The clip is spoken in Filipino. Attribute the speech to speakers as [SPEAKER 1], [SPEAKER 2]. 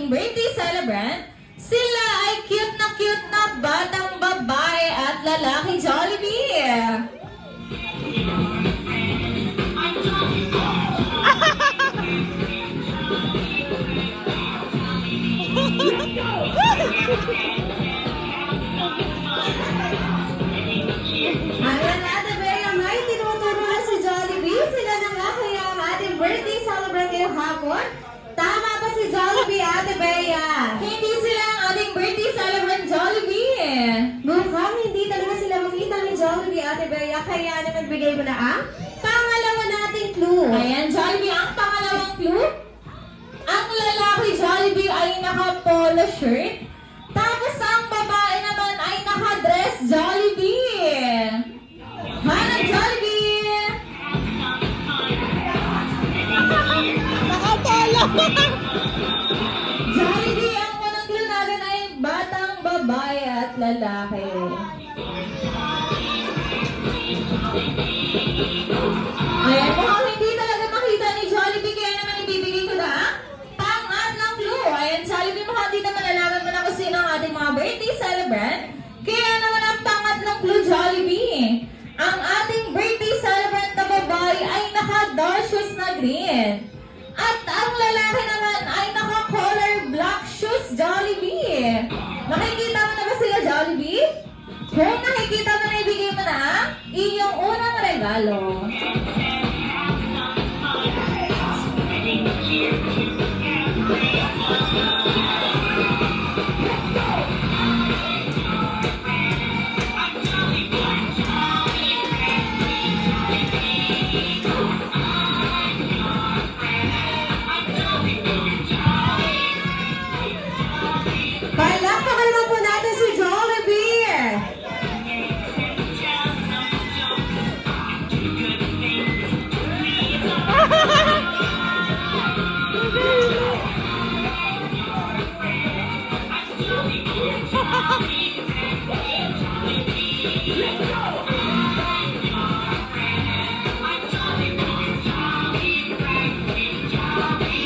[SPEAKER 1] ating birthday celebrant. Sila ay cute na batang babae at lalaki Jollibee.
[SPEAKER 2] Ayan, Ate Bea, may tinuturo na si Jollibee. Sila na nga kaya ang ating birthday celebrant ngayong hapon. Tama ba si Jollibee, Ate Bea?
[SPEAKER 1] Hindi sila ang ating birthday celebrant Jollibee.
[SPEAKER 2] Mukhang hindi talaga sila makita ni Jollibee, Ate Bea. Kaya naman bigay mo na ang pangalawa nating clue.
[SPEAKER 1] Ayan, Jollibee, ang pangalawang clue. Ang lalaki Jollibee ay naka-polo shirt. Tapos ang babae naman ay naka-dress Jollibee. Hanap Jollibee!
[SPEAKER 3] Nakapala!
[SPEAKER 1] Jollibee, ang unang clue natin ay batang babae at lalaki. Ayan, mukhang hindi talaga makita ni Jollibee, kaya naman ibibigay ko na ang pangatlong clue. Ayan, Jollibee, mukhang hindi na malalaman mo na kung sino ang ating mga birthday celebrant. Kaya naman ang pangatlong clue, Jollibee. Ang ating birthday celebrant na babae ay naka-dark shoes na green. At ang lalaki naman ay naka-color black shoes, Jollibee. Nakikita mo na ba sila, Jollibee? Kung nakikita mo na, ibigay mo na ang inyong unang regalo.
[SPEAKER 2] Palakpakan naman po natin si Jollibee.